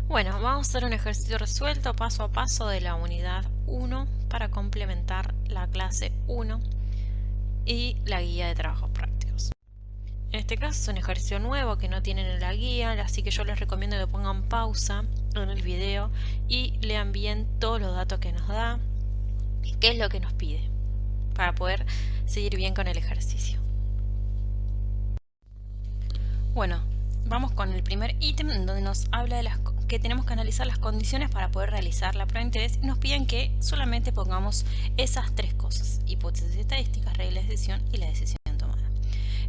Bueno, vamos a hacer un ejercicio resuelto paso a paso de la unidad 1 para complementar la clase 1 y la guía de trabajos prácticos. En este caso es un ejercicio nuevo que no tienen en la guía, así que yo les recomiendo que pongan pausa en el video y lean bien todos los datos que nos da y qué es lo que nos pide para poder seguir bien con el ejercicio. Bueno, vamos con el primer ítem en donde nos habla de que tenemos que analizar las condiciones para poder realizar la prueba de interés y nos piden que solamente pongamos esas tres cosas: hipótesis estadísticas, regla de decisión y la decisión tomada.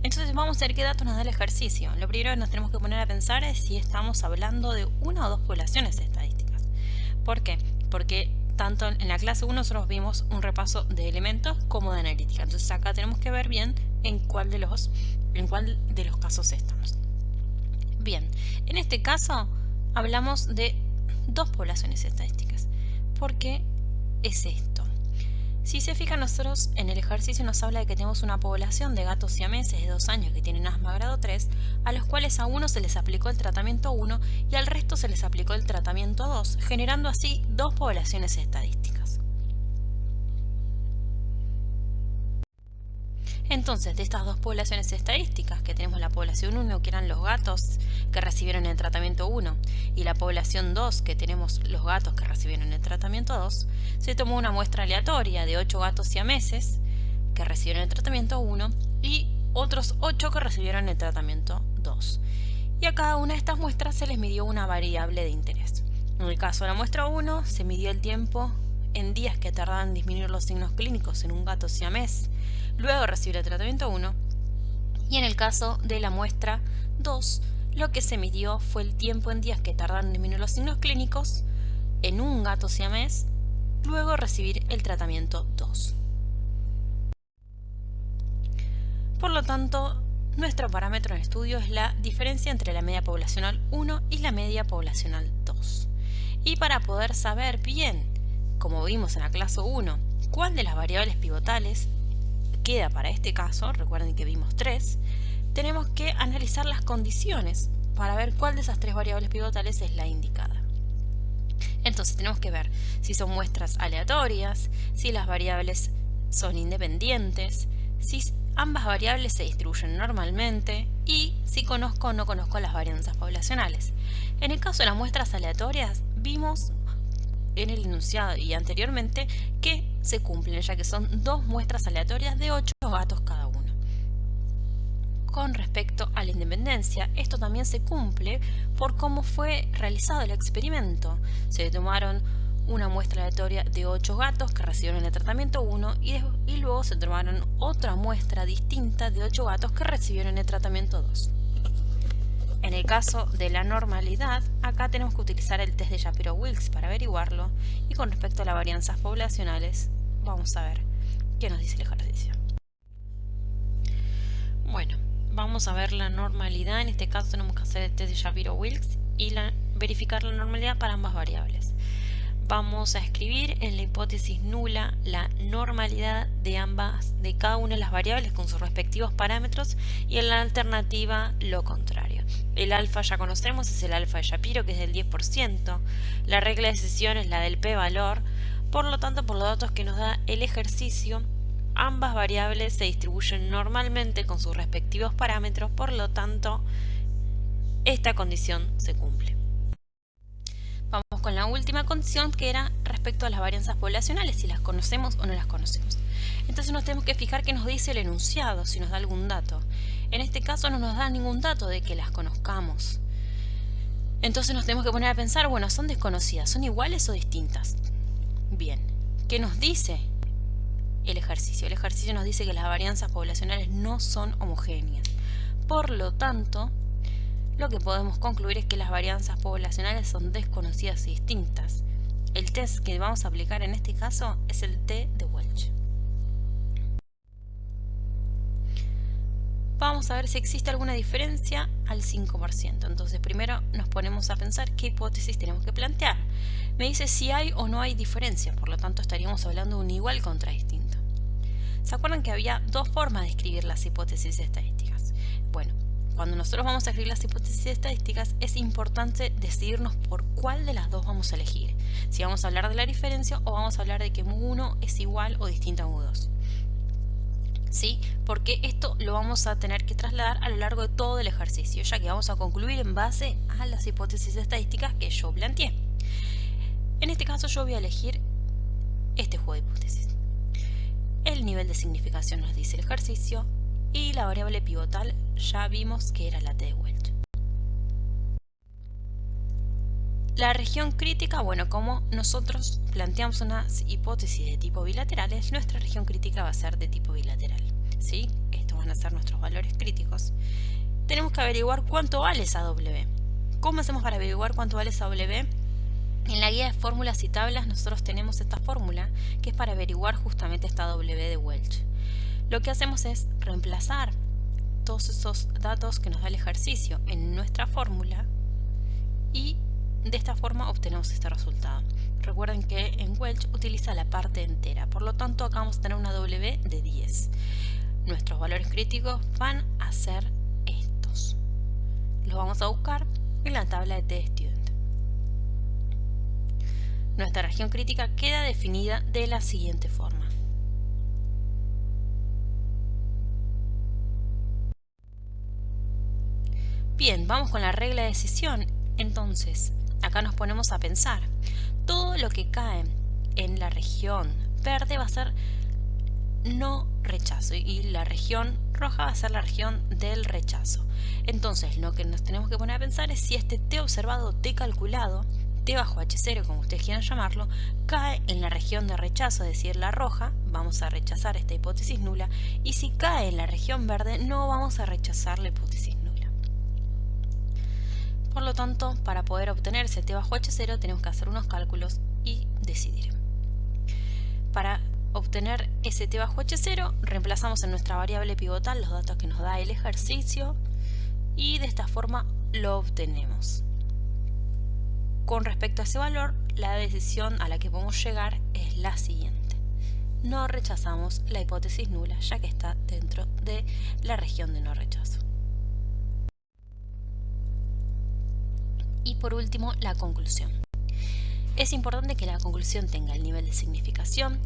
Entonces vamos a ver qué datos nos da el ejercicio. Lo primero que nos tenemos que poner a pensar es si estamos hablando de una o dos poblaciones estadísticas. ¿Por qué? Porque tanto en la clase 1 nosotros vimos un repaso de elementos como de analítica. Entonces acá tenemos que ver bien en cuál de los casos estamos. Bien, en este caso hablamos de dos poblaciones estadísticas. ¿Por qué es esto? Si se fijan, nosotros en el ejercicio nos habla de que tenemos una población de gatos siameses de 2 años que tienen asma grado 3, a los cuales a uno se les aplicó el tratamiento 1 y al resto se les aplicó el tratamiento 2, generando así dos poblaciones estadísticas. Entonces, de estas dos poblaciones estadísticas, que tenemos la población 1, que eran los gatos que recibieron el tratamiento 1, y la población 2, que tenemos los gatos que recibieron el tratamiento 2, se tomó una muestra aleatoria de 8 gatos siameses que recibieron el tratamiento 1 y otros 8 que recibieron el tratamiento 2. Y a cada una de estas muestras se les midió una variable de interés. En el caso de la muestra 1, se midió el tiempo en días que tardaban en disminuir los signos clínicos en un gato siamés luego de recibir el tratamiento 1, y en el caso de la muestra 2, lo que se midió fue el tiempo en días que tardaron en disminuir los signos clínicos en un gato siamés luego de recibir el tratamiento 2. Por lo tanto, nuestro parámetro en estudio es la diferencia entre la media poblacional 1 y la media poblacional 2. Y para poder saber bien, como vimos en la clase 1, cuál de las variables pivotales queda para este caso, recuerden que vimos 3, tenemos que analizar las condiciones para ver cuál de esas 3 variables pivotales es la indicada. Entonces tenemos que ver si son muestras aleatorias, si las variables son independientes, si ambas variables se distribuyen normalmente y si conozco o no conozco las varianzas poblacionales. En el caso de las muestras aleatorias, vimos en el enunciado y anteriormente que se cumplen, ya que son dos muestras aleatorias de 8 gatos cada uno. Con respecto a la independencia, esto también se cumple por cómo fue realizado el experimento. Se tomaron una muestra aleatoria de 8 gatos que recibieron el tratamiento 1 y luego se tomaron otra muestra distinta de 8 gatos que recibieron el tratamiento 2. En el caso de la normalidad, acá tenemos que utilizar el test de Shapiro-Wilks para averiguarlo, y con respecto a las varianzas poblacionales, vamos a ver qué nos dice el ejercicio. Bueno, vamos a ver la normalidad. En este caso tenemos que hacer el test de Shapiro-Wilks y verificar la normalidad para ambas variables. Vamos a escribir en la hipótesis nula la normalidad de cada una de las variables con sus respectivos parámetros, y en la alternativa lo contrario. El alfa ya conocemos, es el alfa de Shapiro, que es del 10%. La regla de decisión es la del p-valor. Por lo tanto, por los datos que nos da el ejercicio, ambas variables se distribuyen normalmente con sus respectivos parámetros. Por lo tanto, esta condición se cumple. Vamos con la última condición, que era respecto a las varianzas poblacionales, si las conocemos o no las conocemos. Entonces nos tenemos que fijar qué nos dice el enunciado, si nos da algún dato. En este caso no nos da ningún dato de que las conozcamos. Entonces nos tenemos que poner a pensar, bueno, ¿son desconocidas? ¿Son iguales o distintas? Bien, ¿qué nos dice el ejercicio? El ejercicio nos dice que las varianzas poblacionales no son homogéneas. Por lo tanto, lo que podemos concluir es que las varianzas poblacionales son desconocidas y distintas. El test que vamos a aplicar en este caso es el T de Welch. Vamos a ver si existe alguna diferencia al 5%. Entonces primero nos ponemos a pensar qué hipótesis tenemos que plantear. Me dice si hay o no hay diferencia, por lo tanto estaríamos hablando de un igual contra distinto. ¿Se acuerdan que había dos formas de escribir las hipótesis estadísticas? Bueno, cuando nosotros vamos a escribir las hipótesis estadísticas es importante decidirnos por cuál de las dos vamos a elegir. Si vamos a hablar de la diferencia o vamos a hablar de que mu1 es igual o distinto a mu2. ¿Sí? Porque esto lo vamos a tener que trasladar a lo largo de todo el ejercicio, ya que vamos a concluir en base a las hipótesis estadísticas que yo planteé. En este caso yo voy a elegir este juego de hipótesis. El nivel de significación nos dice el ejercicio y la variable pivotal ya vimos que era la T de Welch. La región crítica, bueno, como nosotros planteamos unas hipótesis de tipo bilaterales, nuestra región crítica va a ser de tipo bilateral, ¿sí? Estos van a ser nuestros valores críticos. Tenemos que averiguar cuánto vale esa W. ¿Cómo hacemos para averiguar cuánto vale esa W? En la guía de fórmulas y tablas nosotros tenemos esta fórmula que es para averiguar justamente esta W de Welch. Lo que hacemos es reemplazar todos esos datos que nos da el ejercicio en nuestra fórmula y de esta forma obtenemos este resultado. Recuerden que en Welch utiliza la parte entera, por lo tanto acá vamos a tener una W de 10. Nuestros valores críticos van a ser estos. Los vamos a buscar en la tabla de TStudent. Nuestra región crítica queda definida de la siguiente forma. Bien, vamos con la regla de decisión. Entonces, acá nos ponemos a pensar. Todo lo que cae en la región verde va a ser no rechazo y la región roja va a ser la región del rechazo. Entonces, lo que nos tenemos que poner a pensar es si este T observado, T calculado, T bajo H0, como ustedes quieran llamarlo, cae en la región de rechazo, es decir, la roja, vamos a rechazar esta hipótesis nula, y si cae en la región verde, no vamos a rechazar la hipótesis nula. Por lo tanto, para poder obtener ese T bajo H0 tenemos que hacer unos cálculos y decidir. Para obtener ese T bajo H0 reemplazamos en nuestra variable pivotal los datos que nos da el ejercicio y de esta forma lo obtenemos. Con respecto a ese valor, la decisión a la que podemos llegar es la siguiente. No rechazamos la hipótesis nula ya que está dentro de la región de no rechazo. Y por último, la conclusión. Es importante que la conclusión tenga el nivel de significación,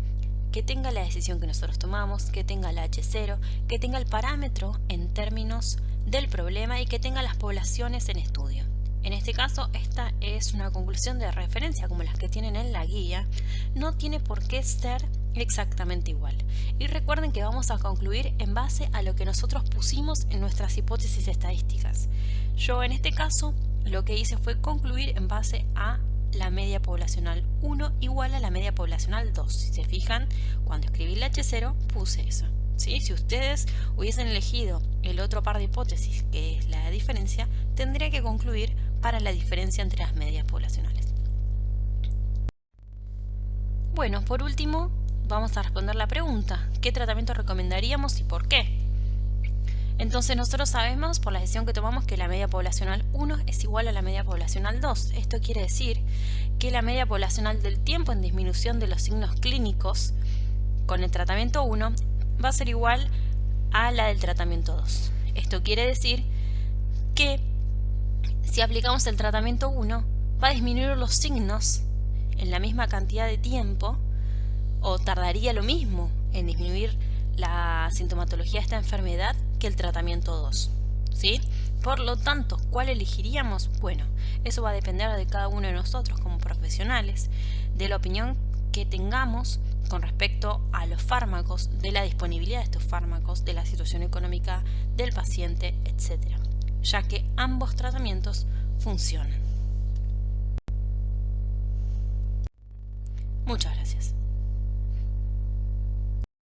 que tenga la decisión que nosotros tomamos, que tenga la H0, que tenga el parámetro en términos del problema y que tenga las poblaciones en estudio. En este caso, esta es una conclusión de referencia como las que tienen en la guía, no tiene por qué ser exactamente igual. Y recuerden que vamos a concluir en base a lo que nosotros pusimos en nuestras hipótesis estadísticas. Yo en este caso lo que hice fue concluir en base a la media poblacional 1 igual a la media poblacional 2. Si se fijan, cuando escribí la H0 puse eso. ¿Sí? Si ustedes hubiesen elegido el otro par de hipótesis, que es la diferencia, tendría que concluir para la diferencia entre las medias poblacionales. Bueno, por último, vamos a responder la pregunta: ¿qué tratamiento recomendaríamos y por qué? Entonces nosotros sabemos por la decisión que tomamos que la media poblacional 1 es igual a la media poblacional 2. Esto quiere decir que la media poblacional del tiempo en disminución de los signos clínicos con el tratamiento 1 va a ser igual a la del tratamiento 2. Esto quiere decir que si aplicamos el tratamiento 1 va a disminuir los signos en la misma cantidad de tiempo o tardaría lo mismo en disminuir la sintomatología de esta enfermedad que el tratamiento 2, ¿sí? Por lo tanto, ¿cuál elegiríamos? Bueno, eso va a depender de cada uno de nosotros como profesionales, de la opinión que tengamos con respecto a los fármacos, de la disponibilidad de estos fármacos, de la situación económica del paciente, etc., ya que ambos tratamientos funcionan. Muchas gracias.